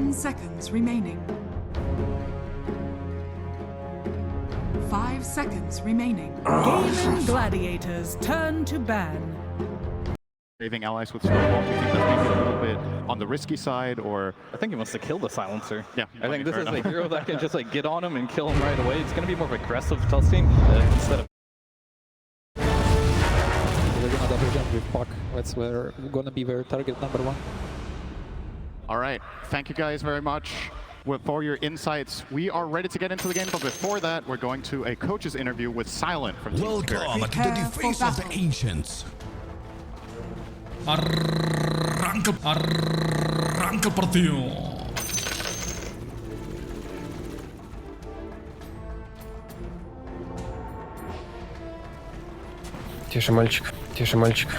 10 seconds remaining. 5 seconds remaining. Gaimin Gladiators turn to ban. Saving allies with snowball, do you think that's maybe a little bit on the risky side, or? I think he wants to kill the silencer. Yeah, I think this is enough. a hero that can just like get on him and kill him right away. It's going to be more of aggressive stealth team instead of. We're gonna double jump with Puck. That's where we're gonna be their target number 1. All right, thank you guys very much for your insights. We are ready to get into the game, but before that, we're going to a coach's interview with Silent from Team Spirit. Welcome to the face of the ancients. Arranca el partido. Тише, мальчик, тише, мальчик.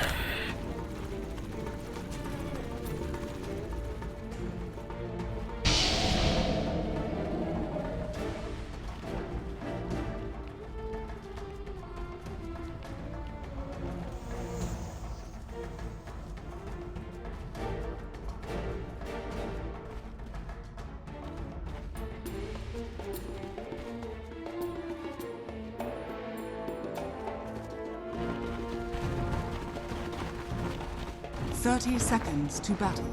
Thirty seconds to battle.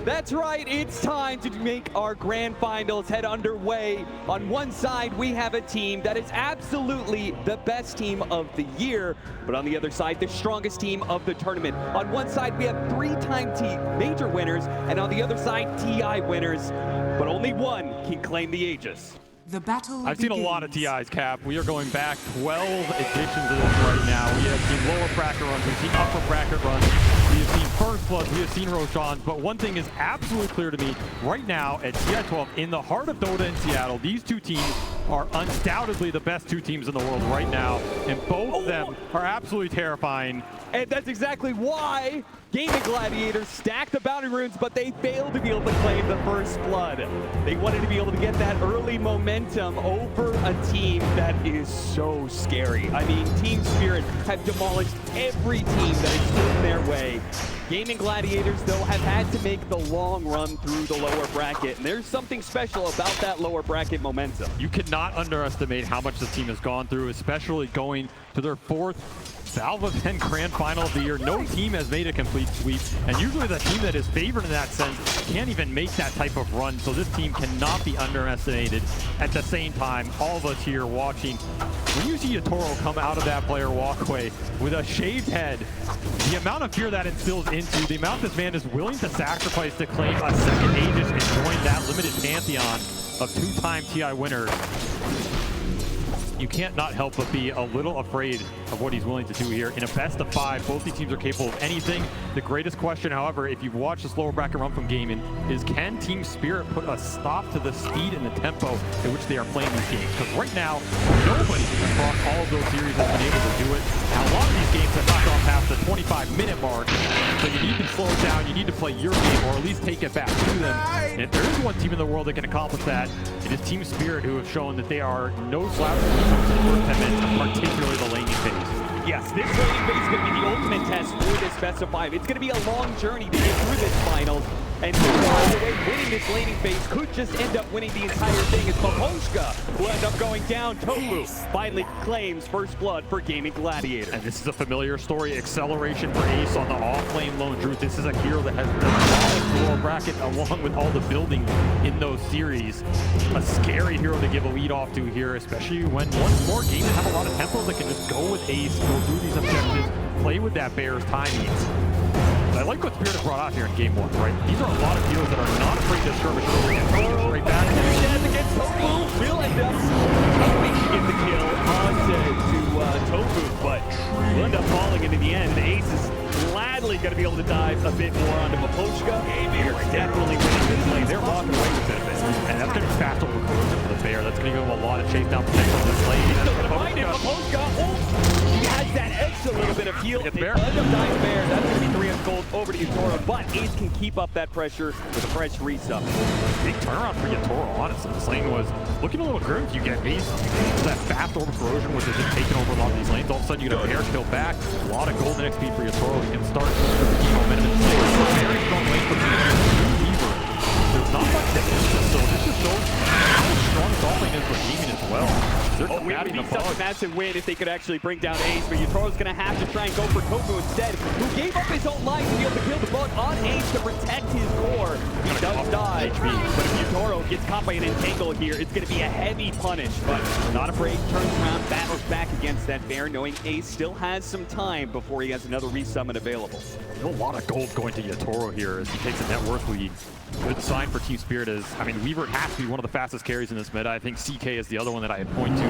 That's right, it's time to make our grand finals head underway. On one side, we have a team that is absolutely the best team of the year, but on the other side, the strongest team of the tournament. On one side, we have 3-time major winners, and on the other side, TI winners, but only one can claim the Aegis. The battle I've seen a begins. lot of TIs, Cap. We are going back 12 editions of this right now. We have seen lower bracket runs, we've seen upper bracket runs, we have seen first bloods, we have seen Roshans, but one thing is absolutely clear to me right now at TI12, in the heart of Dota in Seattle, these two teams are undoubtedly the best two teams in the world right now, and both of them are absolutely terrifying. And that's exactly why Gaimin Gladiators stacked the bounty runes, but they failed to be able to claim the first blood. They wanted to be able to get that early momentum over a team that is so scary. I mean, Team Spirit have demolished every team that has stood in their way. Gaimin Gladiators, though, have had to make the long run through the lower bracket, and there's something special about that lower bracket momentum. You cannot underestimate how much this team has gone through, especially going to their 4th Valve event grand final of the year. No team has made a complete sweep, and usually the team that is favored in that sense can't even make that type of run, so this team cannot be underestimated. At the same time, all of us here watching, when you see a Toro come out of that player walkway with a shaved head, the amount of fear that instills into, the amount this man is willing to sacrifice to claim a second Aegis and join that limited pantheon of 2-time TI winners, you can't not help but be a little afraid of what he's willing to do here. In a best of 5, both these teams are capable of anything. The greatest question, however, if you've watched this lower bracket run from Gaimin, is can Team Spirit put a stop to the speed and the tempo at which they are playing these games? Because right now, nobody across all of those series has been able to do it. Now, a lot of these games have not gone past the 25-minute mark, so you need to slow it down, you need to play your game, or at least take it back to them. And if there is one team in the world that can accomplish that, it is Team Spirit, who have shown that they are no slouch when it comes to the first 10 minutes, particularly the laning phase. Yes, this laning phase is going to be the ultimate test for this best of 5. It's going to be a long journey to get through this finals. And who knows, the way winning this laning phase could just end up winning the entire thing. As Poposhka will end up going down. Tofu finally claims first blood for Gaimin Gladiators. And this is a familiar story. Acceleration for Ace on the off-lane lone Druid. This is a hero that has demolished the lower bracket along with all the building in those series. A scary hero to give a lead off to here, especially when once more Gaimin have a lot of tempos that can just go with Ace, go through these objectives, play with that Bear's timings. I like what Spirit has brought out here in game 1, right? These are a lot of heroes that are not afraid to skirmish early and go right back. Against Tofu will end up get the kill onto Tofu, but will end up falling into the end. Ace is gladly going to be able to dive a bit more onto Poposhka. They're definitely winning this lane. They're walking away with it a bit. And that's going to be fast over recursion for the Bear. That's going to give him a lot of chase down potential in this lane. Still going to find him. Poposhka, he has that extra little bit of heal. They end up dying Bear. That's going to be 300 gold over over to Yatoro, but Ace can keep up that pressure with a fresh resub. Big turnaround for Yatoro, honestly. This lane was looking a little grim. You get Ace, that fast over corrosion, which is just taking over a lot of these lanes. All of a sudden, you get a bear kill back. A lot of golden XP for Yatoro. He can start the momentum. Very strong lane for Weaver. There's not much defense, so this just shows how strong this all lane is for Gaimin as well. They're It would be such a massive win if they could actually bring down Ace, but Yatoro's going to have to try and go for Tofu instead, who gave up his own life to be able to kill the bug on Ace to protect his core. He does die, but if Yatoro gets caught by an entangle here, it's going to be a heavy punish, but not afraid, turns around, battles back against that bear, knowing Ace still has some time before he has another resummon available. A lot of gold going to Yatoro here as he takes a net worth lead. Good sign for Team Spirit is, I mean, Weaver has to be one of the fastest carries in this meta. I think CK is the other one that I had point to.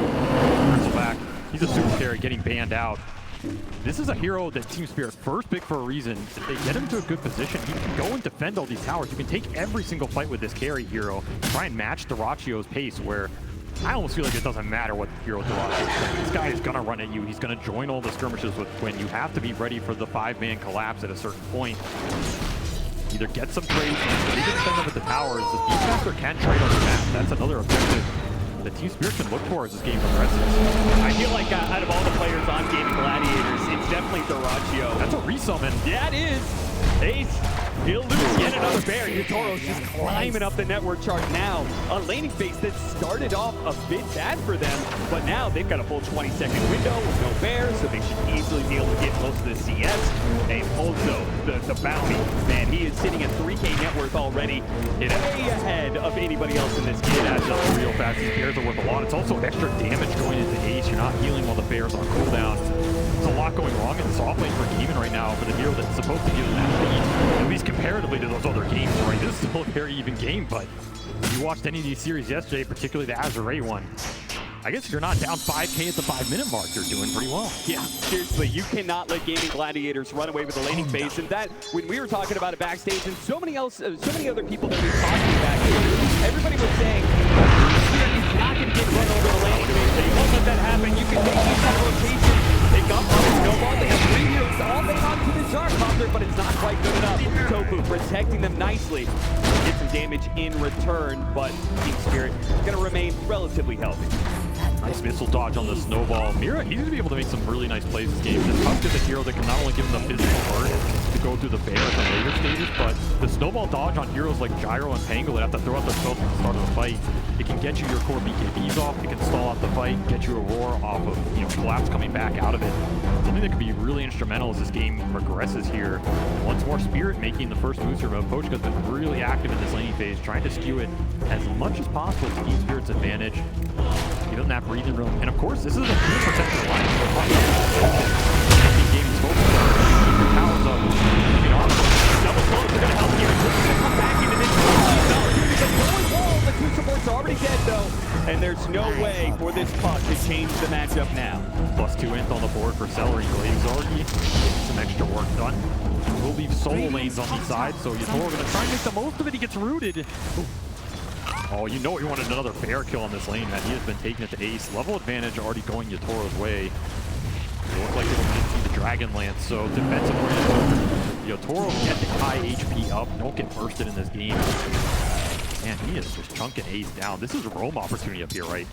Back. He's a super carry getting banned out. This is a hero that Team Spirit first picked for a reason. If they get him to a good position, he can go and defend all these towers. You can take every single fight with this carry hero, try and match Duracio's pace, where I almost feel like it doesn't matter what hero Duracio is playing. This guy is going to run at you. He's going to join all the skirmishes with Quinn. You have to be ready for the 5-man collapse at a certain point. Either get some trades, or you can defend them at the towers. The Beastmaster can trade on the map. That's another objective the Team Spirit can look for as this game progresses. I feel like out of all the players on Gaimin Gladiators, it's definitely Duraccio. That's a resummon. Yeah, it is. Ace, he'll lose yet another bear. Yatoro's just climbing up the network chart now. A laning phase that started off a bit bad for them, but now they've got a full 20-second window with no bears, so they should easily be able to get most of the CS. And also, the bounty, man, he is sitting at 3K net worth already, way ahead of anybody else in this game. It adds up real fast. These bears are worth a lot. It's also extra damage going into Ace. You're not healing while the bear's on cooldown. There's a lot going wrong in the soft lane for Gaimin right now for the hero that's supposed to give them that lead, at least comparatively to those other games, right? This is still a very even game, but if you watched any of these series yesterday, particularly the Azure one, I guess if you're not down 5K at the 5-minute mark, you're doing pretty well. Yeah, seriously, you cannot let Gaimin Gladiators run away with the laning phase, and that, when we were talking about it backstage, and so many other people that we talked to backstage, everybody was saying, he's not going to get run over the laning phase, but he won't let that happen. You can make these kind of rotations, pick up on the snowball, they have 3 heroes all made onto the Zarkopter, but it's not quite good enough. Tofu protecting them nicely, get some damage in return, but Team Spirit is going to remain relatively healthy. Nice missile dodge on the snowball. Mira, he's going to be able to make some really nice plays this game. This Husk is a hero that can not only give him the physical burn to go through the bear at the later stages, but the snowball dodge on heroes like Gyro and Pango that have to throw out their spells at the start of the fight. It can get you your core BKBs off, it can stall out the fight, get you a roar off of, you know, collapse coming back out of it. Something that could be really instrumental as this game progresses here. Once more, Spirit making the first moves here, but Pochka's been really active in this laning phase, trying to skew it as much as possible to Team Spirit's advantage. He doesn't have breathing room. And of course, this is a good protection alliance. Gamin's focus on keep your towers up, keeping armor. Double clones are going to help here. This is going to come back into this wall. The 2 supports are already dead, though. And there's no way for this puck to change the matchup now. +2 int on the board for Celery. Glade's already getting some extra work done. We'll leave solo lanes on the side, so Yatoro going to try and make the most of it. He gets rooted. Oh, you know he wanted another bear kill on this lane, man. He has been taking it to Ace. Level advantage already going Yatoro's way. It looks like it'll see the Dragon Lance, so defensive oriented. Yatoro get the high HP up. Don't get bursted in this game. Man, he is just chunking Ace down. This is a roam opportunity up here, right?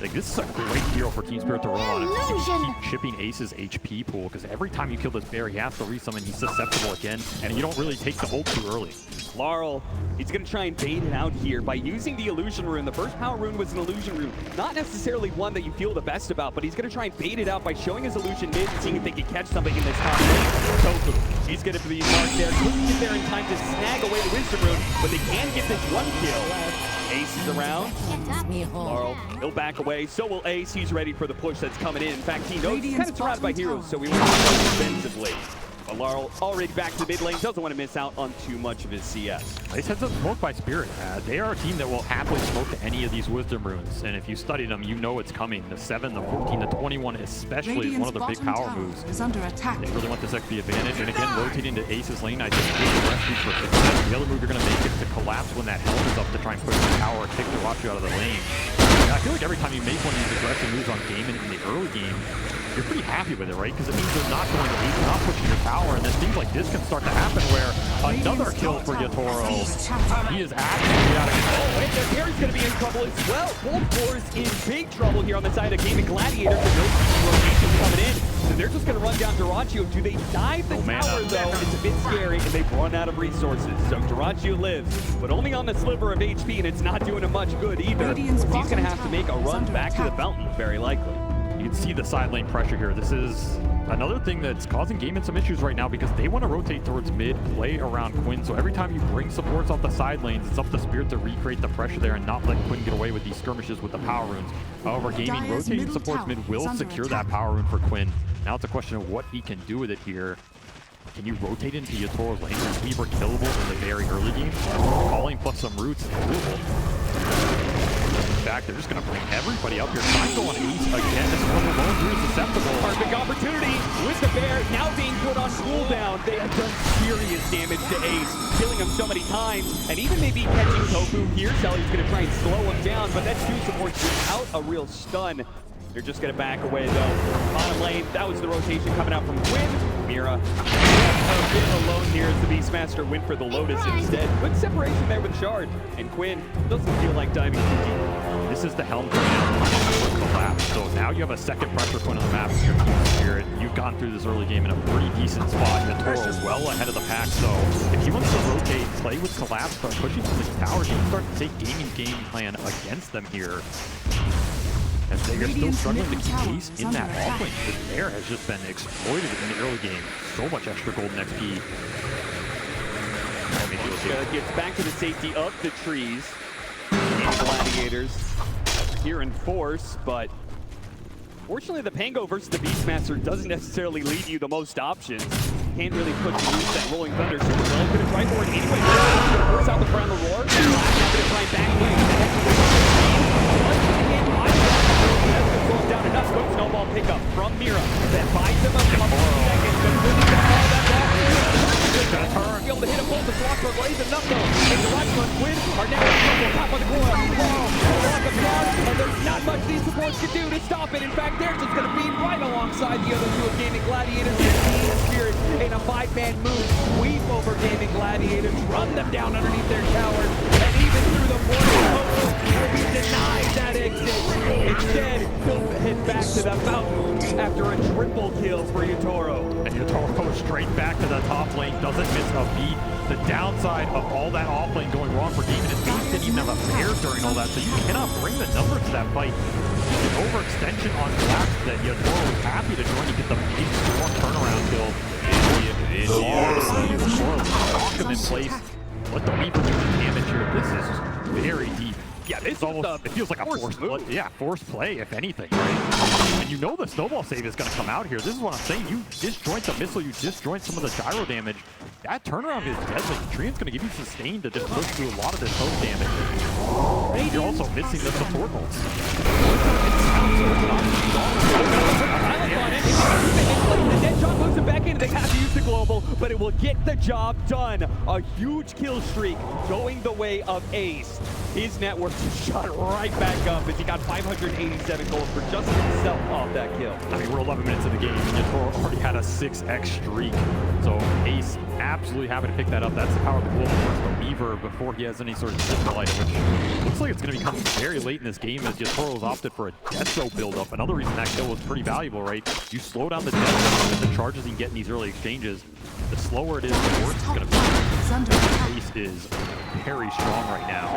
Like, this is a great hero for Team Spirit to roam on. If you can keep chipping Ace's HP pool, because every time you kill this bear, he has to resummon. He's susceptible again, and you don't really take the ult too early. Laurel, he's going to try and bait it out here by using the illusion rune. The first power rune was an illusion rune. Not necessarily one that you feel the best about, but he's going to try and bait it out by showing his illusion mid and seeing if they can catch something in this top lane. Tofu, he's going to be marked there. Couldn't get there in time to snag away the wisdom rune, but they can get this 1 kill. Ace is around. Laurel, he'll back away. So will Ace. He's ready for the push that's coming in. In fact, he knows he's kind of surrounded by heroes, so we won't defensively. But Laurel already back to the mid lane, doesn't want to miss out on too much of his CS. Ace heads up smoked by Spirit. They are a team that will happily smoke to any of these wisdom runes, and if you study them, you know it's coming. The 7, the 14, the 21 especially is one of the big power moves. Is under attack. They really want this XP advantage, and again, rotating to Ace's lane, I think is the recipe for success. The other move you're going to make is to collapse when that health is up to try and push the tower and kick Duraccio out of the lane. And I feel like every time you make one of these aggressive moves on Gaimin in the early game, you're pretty happy with it, right? Because it means they're not going to lead, they're not pushing your tower, and then things like this can start to happen where another kill for Yatoro. He is absolutely out of control. Oh, and their carry's going to be in trouble as well. Wolfbor's in big trouble here on the side of Gaimin Gladiators. And no rotation coming in. So they're just going to run down Duraccio. Do they dive the tower, though? It's a bit scary, and they've run out of resources. So Duraccio lives, but only on the sliver of HP, and it's not doing him much good either. He's going to have to make a run back to the fountain, very likely. You can see the side lane pressure here. This is another thing that's causing Gaimin some issues right now because they want to rotate towards mid, play around Quinn. So every time you bring supports off the side lanes, it's up to Spirit to recreate the pressure there and not let Quinn get away with these skirmishes with the power runes. However, Gaimin rotating supports mid will secure that power rune for Quinn. Now it's a question of what he can do with it here. Can you rotate into Yatoro's lane? Is Weaver killable in the very early game? Calling plus some roots is doable. In fact, they're just going to bring everybody up here. Trying to go on Ace again. This is one of the lone three susceptible. Perfect opportunity with the bear now being put on cooldown. They have done serious damage to Ace, killing him so many times, and even maybe catching Tofu here. Selly's going to try and slow him down, but that's two supports without a real stun. They're just going to back away, though. Bottom lane, that was the rotation coming out from Quinn. Mira, a bit alone here as the Beastmaster went for the Lotus instead. Good separation there with Shard. And Quinn doesn't feel like diving too deep. This is the Helm collapse. So now you have a second pressure point on the map with your Team Spirit. You've gone through this early game in a pretty decent spot. Yatoro is well ahead of the pack. So if he wants to rotate, play with collapse, start pushing to the towers, he can start to take Gaimin's game plan against them here. As they are still struggling to keep pace in that offlane. This bear has just been exploited in the early game. So much extra golden XP. Gets back to the safety of the trees. And Gladiators here in force, but fortunately the Pango versus the Beastmaster doesn't necessarily leave you the most options. Can't really put to use that Rolling Thunder super well. Going to try for it anyway. Going to force out the Primal Roar. Now going to try and back down enough. Good snowball pickup from Mira. That buys him a couple of seconds. But really got all that long. Be able to hit a bolt to block for Blaze enough though. And Duraccio and Quinn are now on top of the coil. And there's not much these supports can do to stop it. In fact, they're just going to be right alongside the other two of Gaimin Gladiators. And Spirit in a 5-man move. Sweep over Gaimin Gladiators. Run them down underneath their towers. And even through the portal, will be denied that exit. Instead, he'll head back to the fountain after a triple kill for Yatoro. And Yatoro goes straight back to the top lane, doesn't miss a beat. The downside of all that off lane going wrong for Gaimin is Ace didn't even have a pair during all that, so you cannot bring the number to that fight. The overextension on Collapse that Yatoro was happy to join to get the big storm turnaround kill. Lock him in place. Let the Weaver do the damage here. This is very deep. Yeah, this almost, it feels like a forced play. Yeah, forced play, if anything, right? And you know the snowball save is going to come out here. This is what I'm saying. You disjoint the missile, you disjoint some of the gyro damage. That turnaround is deadly. Treant's going to give you sustain to just push through a lot of this host damage. And you're also missing the support bolts. The dead shot moves him back in. They have to use the global, but it will get the job done. A huge kill streak going the way of Ace. His net worth shot right back up as he got 587 gold for just himself off that kill. I mean, we're 11 minutes of the game, and Yatoro already had a 6x streak. So Ace absolutely happy to pick that up. That's the power of the global versus the Weaver before he has any sort of signal item, which looks like it's going to become very late in this game as Yatoro's opted for a Death Row build-up. Another reason that kill was pretty valuable, right? You slow down the Death Row and the charges you can get in these early exchanges. The slower it is, the worse it's going to be. Ace is very strong right now.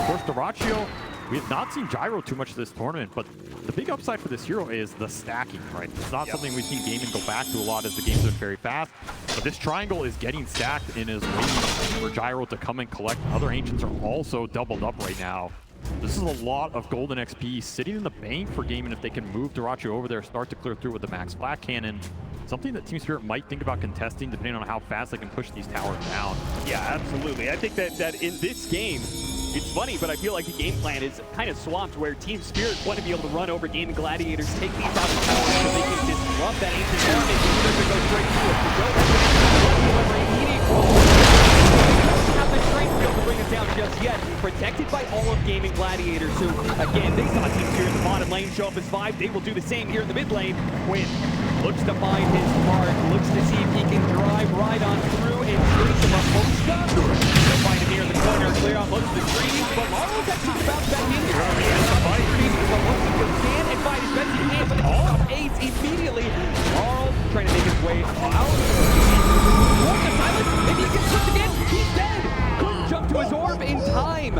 Of course, Duraccio, we have not seen gyro too much this tournament, but the big upside for this hero is the stacking, right? It's not something we've seen Gaimin go back to a lot as the game's been very fast, but this triangle is getting stacked and is waiting for gyro to come and collect. Other ancients are also doubled up right now. This is a lot of golden XP sitting in the bank for Gaimin if they can move Duraccio over there, start to clear through with the max flat cannon. Something that Team Spirit might think about contesting depending on how fast they can push these towers down. Yeah, absolutely. I think that in this game, it's funny, but I feel like the game plan is kind of swamped where Team Spirit want to be able to run over Gaimin Gladiators, take these out of towers so they can disrupt that ancient army and go straight through it. To go have the strength field to bring bring us down just yet. Protected by all of Gaimin Gladiators, who, again, they saw teams here in the bottom lane show up as 5. They will do the same here in the mid lane. Quinn looks to find his mark, looks to see if he can drive right on through and trace him up Posta. He'll find him here in the corner, clear out most of the trees, but Laro's actually bounce back in here. Can and find his best he can, but all of Ace immediately. Laro trying to make his way out. The silence, maybe he gets slipped again. He's dead. Couldn't jump to his orb in time.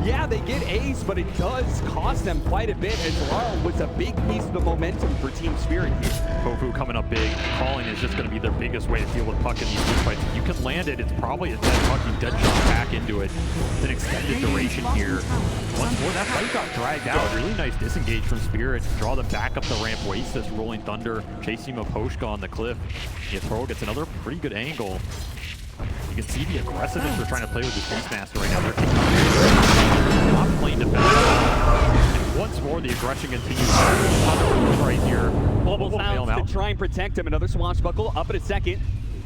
Yeah, they get Ace, but it does cost them quite a bit, as Laro was a big piece of the momentum for Team Spirit here. Pofu coming up big. Calling is just going to be their biggest way to deal with puck in these team fights. If you can land it, it's probably a dead puck. You dead shot back into it. It's an extended duration here. Once more, that fight got dragged out. Really nice disengage from Spirit. Draw them back up the ramp. Waste this Rolling Thunder. Chasing Maposhka on the cliff. Yatoro gets another pretty good angle. You can see the aggressiveness they're trying to play with this Beastmaster right now. They're not playing defense. And once more, the aggression continues. Right here. Bubble Sounds to try and protect him. Another Swashbuckle up in a second.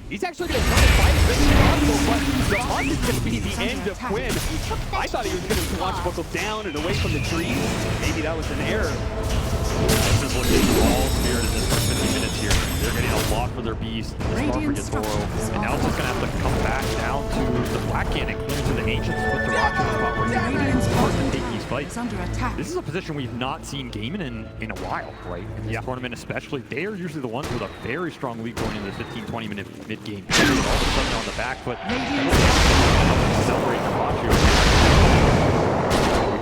He's actually going to try to fight as best as possible, but the hunt is going to be the end of Quinn. I thought he was going to Swashbuckle down and away from the trees. Maybe that was an error. This is looking all Spirit in this first 50 minutes here. They're getting a lot for their Beast. This far for Yatoro. And now it's just going to have to come back down to the Black Cannon, clear to the Ancients, put the Rock in the spot where they take these fights. This is a position we've not seen Gaimin in a while, right? In this tournament especially. They are usually the ones with a very strong lead going into the 15-20 minute mid-game. All of a sudden on the back foot. Accelerate the Ratio.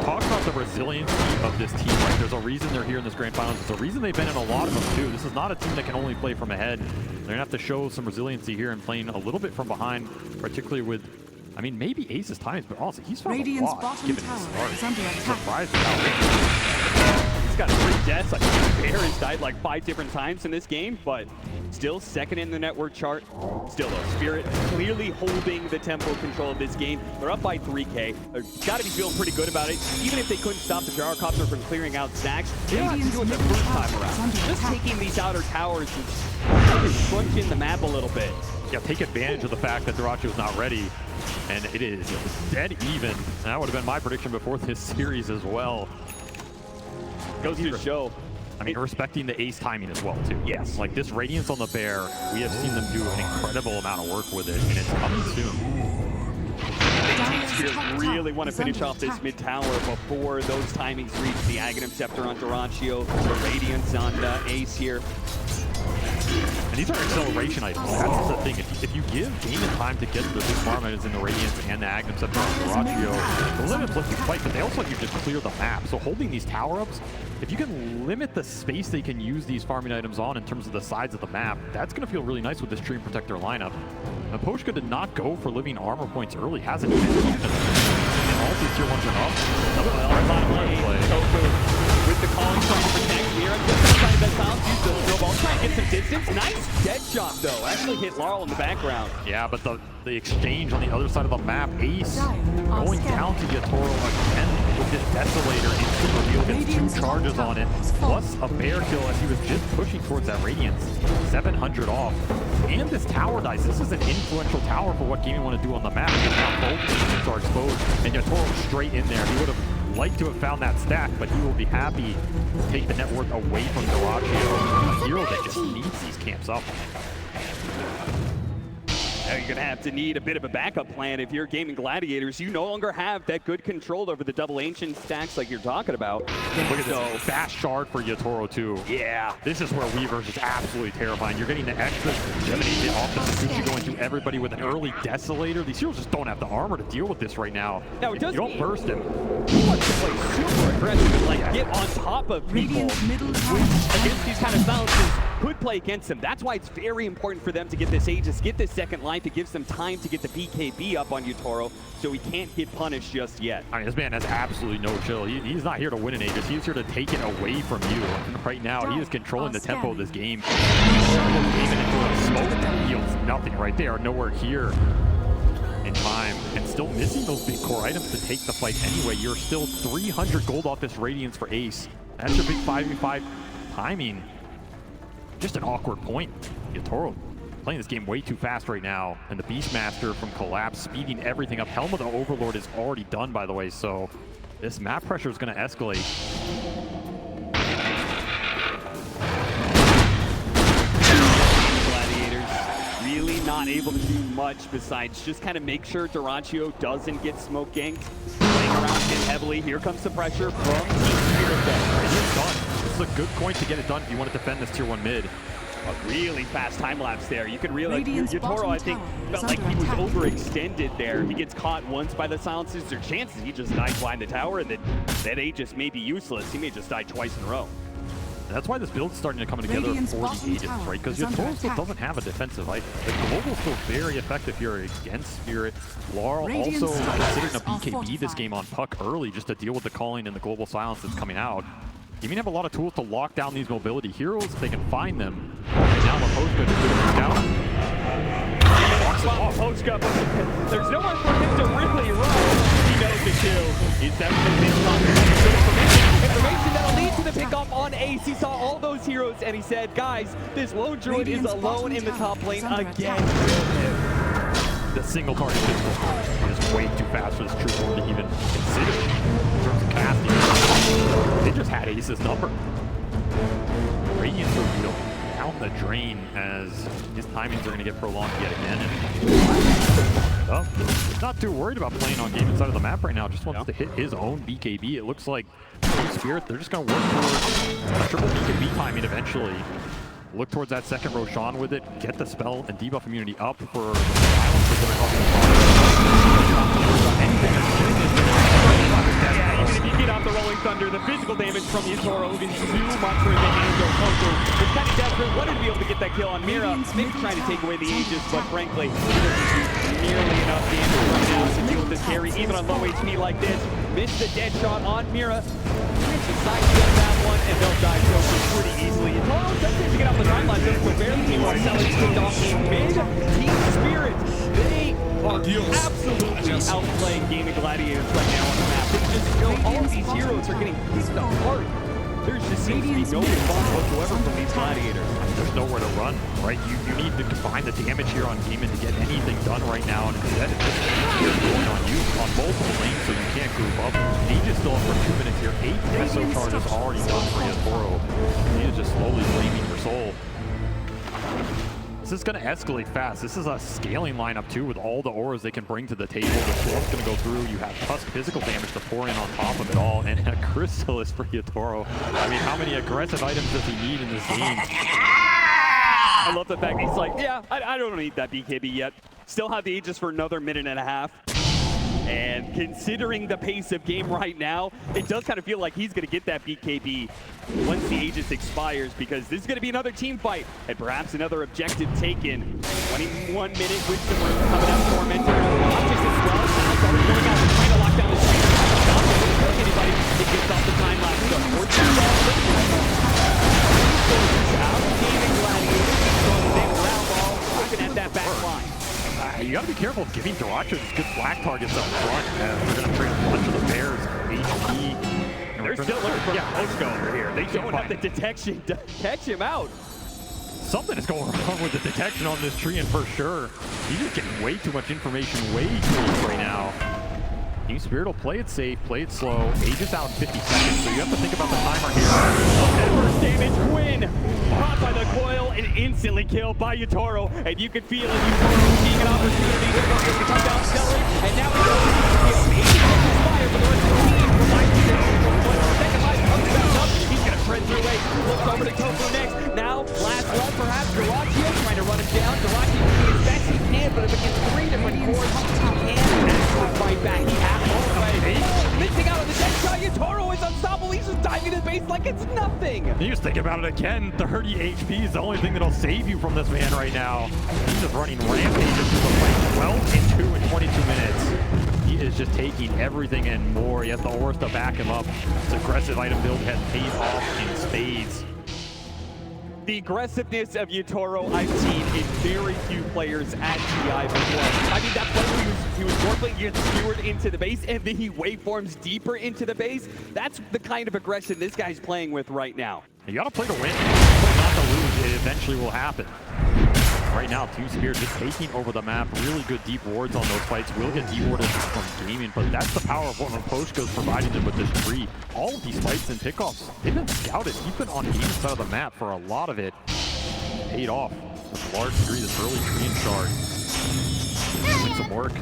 Talk about the resiliency of this team, right? There's a reason they're here in this grand finals. There's a reason they've been in a lot of them too. This is not a team that can only play from ahead. They're gonna have to show some resiliency here and playing a little bit from behind, particularly with, I mean, maybe Ace's times, but honestly, he's found a lot given his start. Surprised He's got 3 deaths. I think Baron's died like 5 different times in this game, but still second in the network chart. Still though, Spirit clearly holding the tempo control of this game. They're up by 3K. They're got to be feeling pretty good about it. Even if they couldn't stop the Gyrocopter from clearing out stacks, they don't have to do it the first time around. Just taking these outer towers and crunching the map a little bit. Yeah, take advantage of the fact that Duracio's not ready. And it is dead even. And that would have been my prediction before this series as well. Goes to show. I mean, respecting the Ace timing as well, too. Yes. Like, this Radiance on the Bear, we have seen them do an incredible amount of work with it, and it's coming soon. Team Spirit really want to finish off this mid tower before those timings reach the Aghanim Scepter on Duraccio, the Radiance on Ace here. And these are acceleration items. That's the thing. If you give Gaimin time to get the big farm items in the Radiance and the Aghanim Scepter on Duraccio, the limits let you fight, but they also let you just clear the map. So holding these tower-ups, if you can limit the space they can use these farming items on in terms of the sides of the map, that's going to feel really nice with this Dream Protector lineup. Now, Poshka did not go for living armor points early, hasn't even. And all the tier 1s are up. With the calling trying to protect Mira, just outside of that sound, use the snowball, trying to get some distance. Nice dead shot though, actually hit Laurel in the background. Yeah, but the exchange on the other side of the map, Ace going down to Yatoro again with this Desolator instant reveal, gets 2 charges on it, plus a bear kill as he was just pushing towards that Radiance. 700 off. And this tower dice, this is an influential tower for what Gaimin want to do on the map. Now both teams are exposed, and Yatoro straight in there. He would have liked to have found that stack, but he will be happy to take the net worth away from Duraccio, a hero that just needs these camps up. Now you're going to have to need a bit of a backup plan if you're Gaimin Gladiators. You no longer have that good control over the double ancient stacks like you're talking about. Look at this fast shard for Yatoro too. Yeah, this is where Weaver's is absolutely terrifying. You're getting the extra hit off the Tsukushi going through everybody with an early Desolator. These heroes just don't have the armor to deal with this right now. Now it does. You don't burst him. He wants to play super aggressive and like get on top of people against these kind of balances. Could play against them. That's why it's very important for them to get this Aegis, get this second life. It gives them time to get the BKB up on Yatoro, so he can't get punished just yet. I mean, this man has absolutely no chill. He's not here to win an Aegis. He's here to take it away from you. And right now, he is controlling the tempo of this game. Even into a smoke that yields nothing right there. Nowhere here in time, and still missing those big core items to take the fight anyway. You're still 300 gold off this Radiance for Ace. That's your big 5v5 timing. Just an awkward point. Yatoro playing this game way too fast right now. And the Beastmaster from Collapse speeding everything up. Helm of the Overlord is already done, by the way, so this map pressure is going to escalate. Gladiators really not able to do much besides just kind of make sure Durantio doesn't get smoke ganked. Playing around him heavily. Here comes the pressure from Team Spirit. It is done. This is a good point to get it done if you want to defend this tier 1 mid. A really fast time lapse there. You could really, Radiant's Yotoro, I think, bottom felt tower like is he was under attack. overextended there. He gets caught once by the silences. There are chances he just dies behind the tower, and that Aegis may be useless. He may just die twice in a row. And that's why this build's starting to come together Radiant's for the bottom Aegis, tower right? Because is under Yotoro still attack. doesn't have a defensive. The Global's still very effective here against Spirit. Laurel Radiant's also considering a structures are BKB this fortified. game on Puck early just to deal with the calling and the global silence that's coming out. Gaimin have a lot of tools to lock down these mobility heroes if they can find them. And now Maposka just doing it down. Maposka, there's no one for him to really run. He knows the two. He's definitely information that'll lead to the pickoff on Ace. He saw all those heroes and he said, guys, this lone druid is Radiant's alone bottom in the top tower is lane under again. The single target physical is way too fast for this true form to even consider in terms of casting. They just had Ace's number. Radiant's reveal down the drain as his timings are going to get prolonged yet again. And he's not too worried about playing on Gaimin's side of the map right now. Just wants to hit his own BKB. It looks like Team Spirit, they're just going to work towards a triple BKB timing eventually. Look towards that second Roshan with it, get the spell and debuff immunity up for the silences that are Yeah, even if you get off the Rolling Thunder, the physical damage from Yotoro is too much for him to handle. Poker is kind of desperate, wanted to be able to get that kill on Mira. Maybe trying to take away the Aegis, but frankly, he doesn't do nearly enough damage right now to deal with this carry, even on low HP like this. Missed the dead shot on Mira. Sidestep that one, and they'll die so pretty easily. Yotoro doesn't seem to get off the timeline, just with barely team on selling kicked off in mid. Team Spirit, they are absolutely outplaying Gaimin Gladiators right now on the map. They just know all of these heroes are getting picked apart. There just seems to be no response whatsoever from these Gladiators. There's nowhere to run, right? You need to combine the damage here on Gaimin to get anything done right now, and instead it's just going on you on multiple lanes so you can't group up. Aegis still up for 2 minutes here. 8 SO charges already done for Yotoro. He is just slowly flaming for soul. This is going to escalate fast. This is a scaling lineup too with all the auras they can bring to the table. The storm's going to go through. You have Tusk physical damage to pour in on top of it all, and a Chrysalis for Yotoro. I mean, how many aggressive items does he need in this game? I love the fact that he's like, yeah, I don't need that BKB yet. Still have the Aegis for another minute and a half. And considering the pace of game right now, it does kind of feel like he's going to get that BKB once the Aegis expires, because this is going to be another team fight and perhaps another objective taken. 21 minutes with some room coming out. Tormentor launches as well. Now already going out and trying to lock down the street. Not able to kill anybody. It gets off the time lapse. So 14 out of Gaimin Gladiators. So they round ball looking at that back line. You got to be careful of giving Durachos good black targets up front. They're going to trade a bunch of the Bears HP. They're still looking for Osco over here. They don't have the detection to catch him out. Something is going wrong with the detection on this tree, and for sure, he's just getting way too much information way too late right now. Team Spirit will play it safe, play it slow. Aegis out in 50 seconds, so you have to think about the timer here. First damage, Quinn caught by the coil and instantly killed by Yotoro. And you can feel it, Yotoro seeing an opportunity to come down stellar. And now he's going to be fire for the rest of the team. Reminds you that second life comes back up. He's going to shred through it. Looks over to Tofu next. Now, last love perhaps. Durachio trying to run him down. Durachio doing as best he can, but if it gets 3 different cores, he can't actually fight back. He has to missing out on the dead shot. Yotoro is unstoppable. He's just diving to the base like it's nothing. You just think about it again. 30 HP is the only thing that'll save you from this man right now. He's just running rampages through the fight. 12 and 2 in 22 minutes. He is just taking everything and more. He has the auras to back him up. This aggressive item build has paid off in spades. The aggressiveness of Yotoro I've seen in very few players at TI before. I mean, that play where he was warping, gets skewered into the base, and then he waveforms deeper into the base. That's the kind of aggression this guy's playing with right now. You gotta play to win. Play not to lose. It eventually will happen. right now, Team Spirit just taking over the map. Really good deep wards on those fights. Will get dewarded from Gaimin, but that's the power of what Maposhka is providing them with this tree. All of these fights and pickoffs, they've been scouted. He's been on Gaimin's side of the map for a lot of it. Paid off with a large degree, this early tree and shard. Doing some work.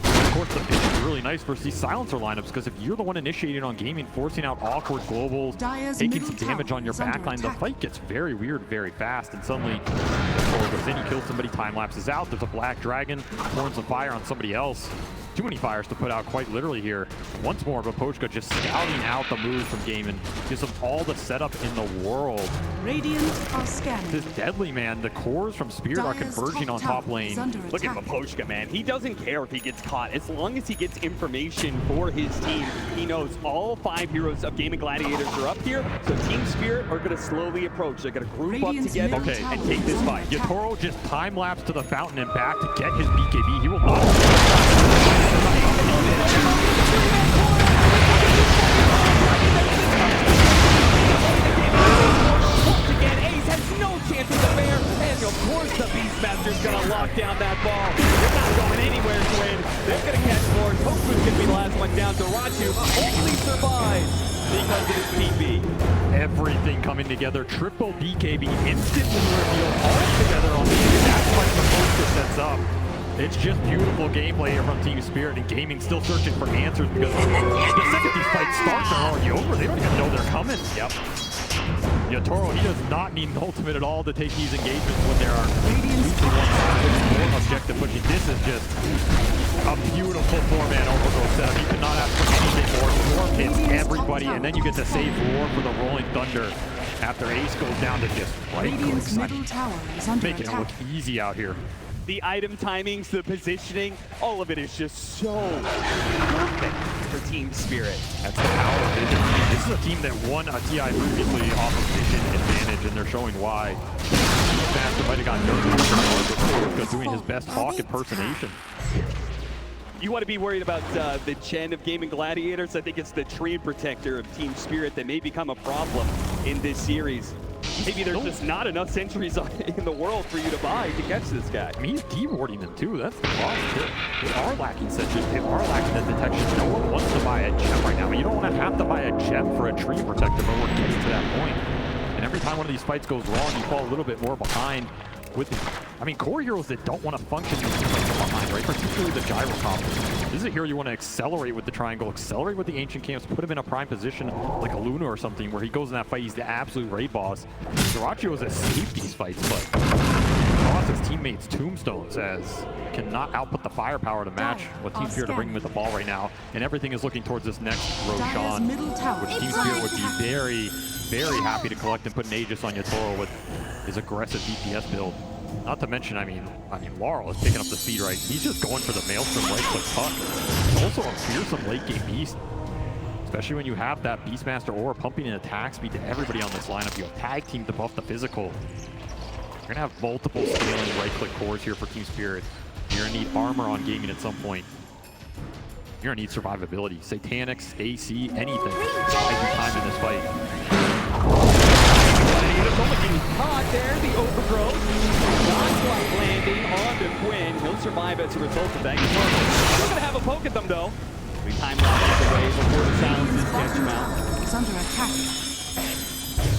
Of course, the vision is really nice versus these silencer lineups, because if you're the one initiating on Gaimin, forcing out awkward globals, taking some damage on your backline, the fight gets very weird very fast, and suddenly Thor goes in, he kills somebody, time lapses out, there's a black dragon, horns of fire on somebody else. Too many fires to put out, quite literally here. Once more, Maposhka just scouting out the moves from Gaimin. Gives him all the setup in the world. Radiant are scanning. This deadly, man. The cores from Spirit are converging on top lane. Look at Maposhka, man. He doesn't care if he gets caught. As long as he gets information for his team, he knows all 5 heroes of Gaimin Gladiators are up here. So Team Spirit are going to slowly approach. They're going to group up together and take this fight. Yatoro just time-lapse to the fountain and back to get his BKB. He will not. Of course the Beastmaster's gonna lock down that ball. They're not going anywhere, Twin. They're gonna catch more. Tofu's gonna be the last one down. Doratu only survives because of his PP. Everything coming together. Triple BKB instantly revealed all together on the end. That's what Maposhka sets up. It's just beautiful gameplay here from Team Spirit, and Gaimin still searching for answers, because the second these fights start, they're already over. They don't even know they're coming. Yep. Yatoro, he does not need an ultimate at all to take these engagements when there are more objective pushing. This is just a beautiful 4-man overgrowth setup. You could not ask for anything more. Storm hits everybody, and then you get to save Roar for the Rolling Thunder after Ace goes down to just Radiant's middle tower is under making it look easy out here. The item timings, the positioning, all of it is just so perfect for Team Spirit. That's the power of vision. This is a team that won a TI previously off of vision advantage, and they're showing why. Beastmaster might have gotten nerfed, but doing his best Hawk impersonation. You want to be worried about the gen of Gaimin Gladiators? I think it's the tree protector of Team Spirit that may become a problem in this series. Maybe there's just not enough sentries in the world for you to buy to catch this guy. I mean, he's dewarding them too. That's the problem too. They are lacking sentries. They are lacking the detection. No one wants to buy a gem right now. I mean, you don't want to have to buy a gem for a tree protector, but we're getting to that point. And every time one of these fights goes wrong, you fall a little bit more behind with, I mean, core heroes that don't want to function behind, right? Particularly the gyrocopter. This is a hero you want to accelerate with the triangle, accelerate with the ancient camps, put him in a prime position like a Luna or something where he goes in that fight, he's the absolute raid boss. Zorachio has escaped these fights, but across his teammates' tombstones as cannot output the firepower to match what Team Spirit are bringing with the ball right now. And everything is looking towards this next Roshan, which Team Spirit would be very, very happy to collect and put an Aegis on Yatoro with his aggressive DPS build. Not to mention, I mean, Laurel is picking up the speed, right? He's just going for the Maelstrom right-click puck. He's also a fearsome late-game beast, especially when you have that Beastmaster aura pumping in attack speed to everybody on this lineup. You have tag team to buff the physical. You're gonna have multiple scaling right-click cores here for Team Spirit. You're gonna need armor on Gaimin at some point. You're gonna need survivability. Satanics, AC, anything. Every time in this fight. Caught there, the overgrowth. Non-swap landing on the Quinn. He'll survive as a result of that. Still gonna have a poke at them though. We time lapse away before the silences catch him out. Is under attack.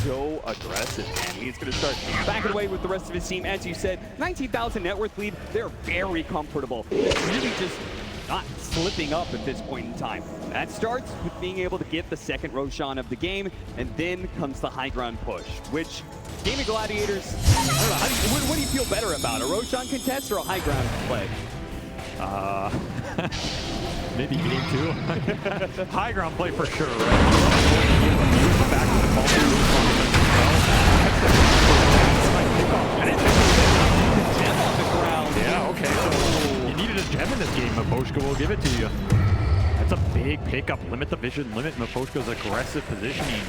So aggressive, man. He's gonna start backing away with the rest of his team. As you said, 19,000 net worth lead. They're very comfortable. It's really just not slipping up at this point in time. That starts with being able to get the second Roshan of the game, and then comes the high ground push, which Gaimin Gladiators, I don't know, what do you feel better about, a Roshan contest or a high ground play? Maybe game 2. High ground play for sure, right? Back to the ball. Gem on the ground. Yeah, okay. So you needed a gem in this game. Maposhka will give it to you. That's a big pickup. Limit the vision, limit Maposhka's aggressive positioning.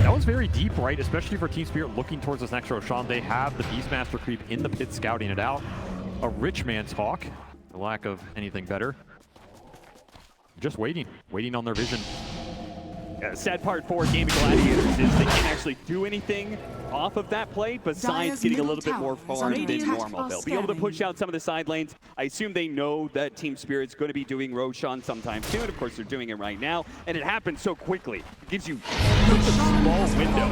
That was very deep, right? Especially for Team Spirit looking towards this next Roshan. They have the Beastmaster creep in the pit scouting it out. A rich man's Hawk, for lack of anything better. Just waiting on their vision. Yeah, the sad part for Gaimin Gladiators is they can't actually do anything off of that play, but Science getting a little bit more farm than normal. They'll be able to push out some of the side lanes. I assume they know that Team Spirit's going to be doing Roshan sometime soon. Of course, they're doing it right now, and it happens so quickly. It gives you such a small window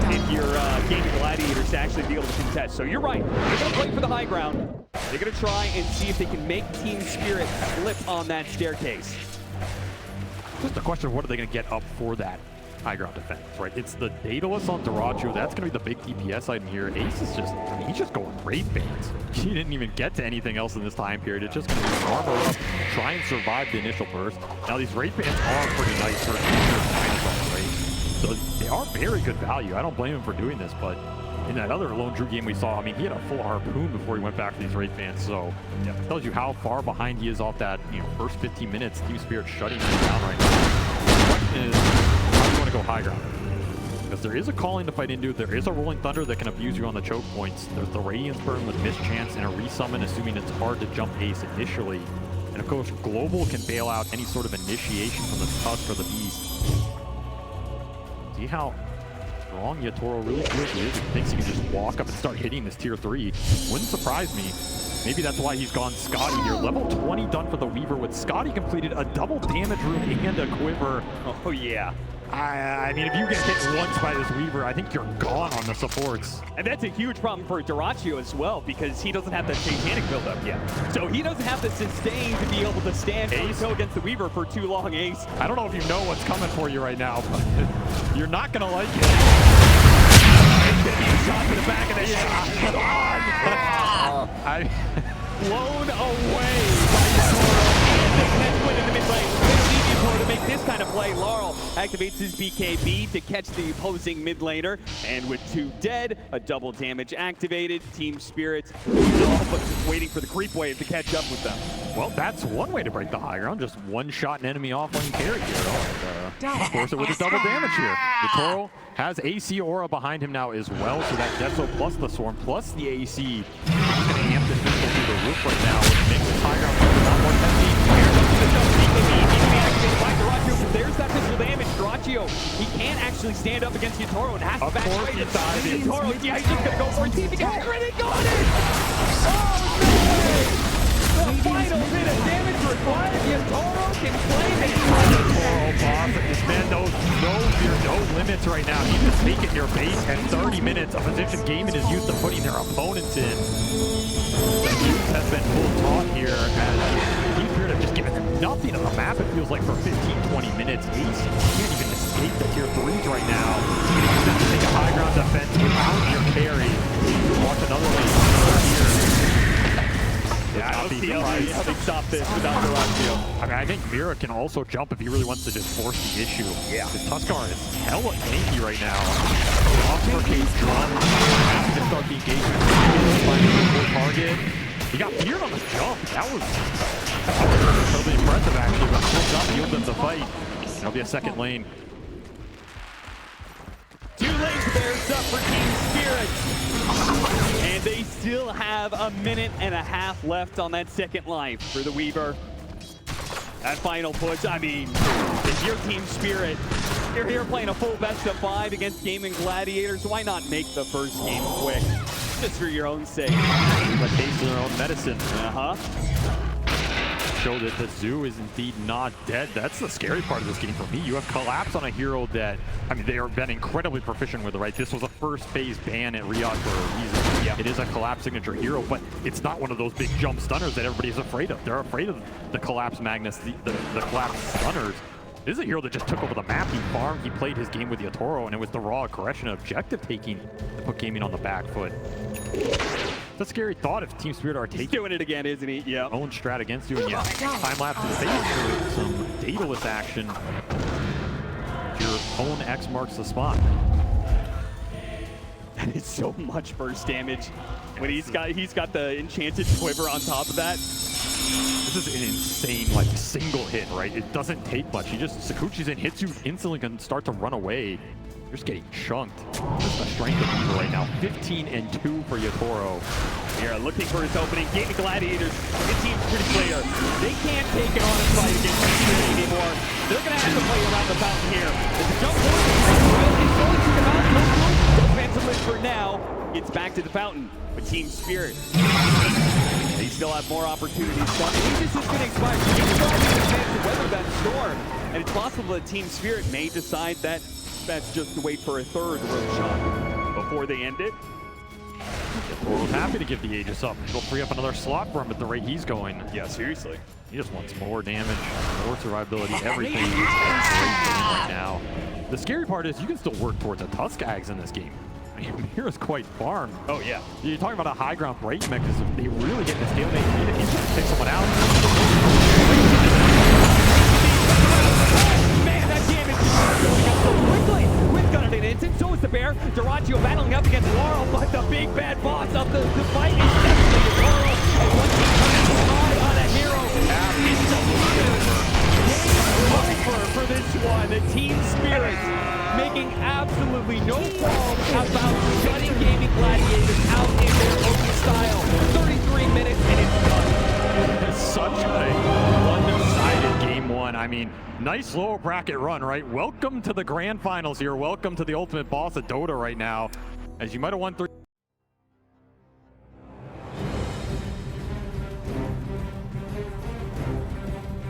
if you're Gaimin Gladiators to actually be able to contest. So you're right. They're going to play for the high ground. They're going to try and see if they can make Team Spirit slip on that staircase. Just a question of what are they going to get up for that high ground defense, right? It's the Daedalus on Dyrachyo. That's going to be the big DPS item here. Ace is just, I mean, he's just going Wraith Bands. He didn't even get to anything else in this time period. It's just going to be armor up, try and survive the initial burst. Now, these Wraith Bands are pretty nice for -1, right? So they are very good value. I don't blame him for doing this, but in that other Lone Drew game we saw, I mean, he had a full harpoon before he went back to these Wraith Bands. So yeah, it tells you how far behind he is off that, first 15 minutes. Team Spirit shutting him down right now. The question is, how do you want to go high ground? Because there is a calling to fight into. There is a Rolling Thunder that can abuse you on the choke points. There's the Radiance Burn with Mischance and a resummon, assuming it's hard to jump Ace initially. And of course, Global can bail out any sort of initiation from the Tusk or the Beast. See how strong Yatoro really feels he is. He thinks he can just walk up and start hitting this tier 3. Wouldn't surprise me. Maybe that's why he's gone Scotty here. Level 20 done for the Weaver with Scotty completed a double damage rune and a quiver. Oh yeah. I mean, if you get hit once by this Weaver, I think you're gone on the supports. And that's a huge problem for Dyrachyo as well, because he doesn't have that Satanic buildup yet. So he doesn't have the sustain to be able to stand toe against the Weaver for too long, Ace. I don't know if you know what's coming for you right now, but you're not going to like it. It's going to be a shot to the back of the head. Blown away by Yatoro. And the next win in the mid lane. To make this kind of play, Laurel activates his BKB to catch the opposing mid laner, and with 2 dead, a double damage activated. Team Spirit all but just waiting for the creep wave to catch up with them. Well, that's one way to break the high ground, just one-shot an enemy offlane carry here. Force it with a double damage here. Yatoro has AC aura behind him now as well, so that Deso plus the Swarm plus the AC is going to amp this missile through the roof right now, which makes this high ground a lot more tempting. There's that physical damage. Dyrachyo, he can't actually stand up against Yatoro and has to back away. Yatoro, yeah, he's just going to go for it. He got it! Oh, no! The final bit of damage required. Yatoro can claim it. Yatoro, boss. This man knows no limits right now. He's just making your base at 30 minutes. A position Gaimin is used to putting their opponents in. The use has been full taught here as Team Spirit have just given them nothing on the map, it feels like, for 15-20 minutes. Ace can't even escape the tier 3s right now. You have to take a high ground defense without your carry. Watch another lane here. Yeah, I don't see how they stop this without Dyrachyo. I mean, I think Mira can also jump if he really wants to just force the issue. Yeah. Because Tuskar is hella tanky right now. Off for Case Drum. Happy to start the engagement. Finding the target. He got feared on the jump. That was totally impressive, actually. But still up, yield them the fight. There'll be a second lane. 2 lanes bears up for Team Spirit. And they still have a minute and a half left on that second life for the Weaver. That final push, I mean, if you're Team Spirit, you're here playing a full best of 5 against Gaimin Gladiators, why not make the first game quick? Just for your own sake. But taste their own medicine. Show that the Zoo is indeed not dead. That's the scary part of this game for me. You have Collapse on a hero that, I mean, they have been incredibly proficient with it, right? This was a first phase ban at Riyadh for a reason. Yeah. It is a Collapse signature hero, but it's not one of those big jump stunners that everybody is afraid of. They're afraid of the Collapse Magnus, the Collapse stunners. This is a hero that just took over the map. He farmed, he played his game with Yatoro, and it was the raw aggression and objective taking that put Gaimin on the back foot. It's a scary thought if Team Spirit are taking doing it again, isn't he? Yeah. Own strat against you, and yeah, time lapse in face for some Daedalus action. Your own X marks the spot. That is so much burst damage. When he's got the enchanted quiver on top of that. This is an insane, like, single hit, right? It doesn't take much. He just Sakuchi's in, hits you instantly, can start to run away. You're just getting chunked. Just the strength of Weaver right now. 15-2 for Yatoro. Here, looking for his opening. Gaimin Gladiators, it seems pretty clear. They can't take an honest fight against Spirit anymore. They're going to have to play around the fountain here. It's a jump forward. It's going to come out. No phantom lift for now, it's back to the fountain with Team Spirit. They still have more opportunities. Aegis is going to expire. Team Gladiators managed to weather that storm, and it's possible that Team Spirit may decide that that's just to wait for a third room shot before they end it. World's happy to give the Aegis up. It'll free up another slot for him at the rate he's going. Yeah, seriously. He just wants more damage, more survivability, everything. He's in a great game right now. The scary part is you can still work towards a Tuskags in this game. I mean, Mira's quite farmed. Oh, yeah. You're talking about a high ground break mech, because if they really get in a stalemate, you need to take someone out. Man, that damage is going up so quickly. With Gunnar in instant, so is the Bear. Duraccio battling up against Laurel, but the big bad boss of the fight is definitely Laurel. And once he turns high on a hero, for this one, the Team Spirit making absolutely no qualms about shutting Gaming Gladiators out in their own style. 33 minutes and it's done. It's such a one-sided game one. I mean, nice low bracket run, right? Welcome to the grand finals here. Welcome to the ultimate boss of Dota right now. As you might have won 3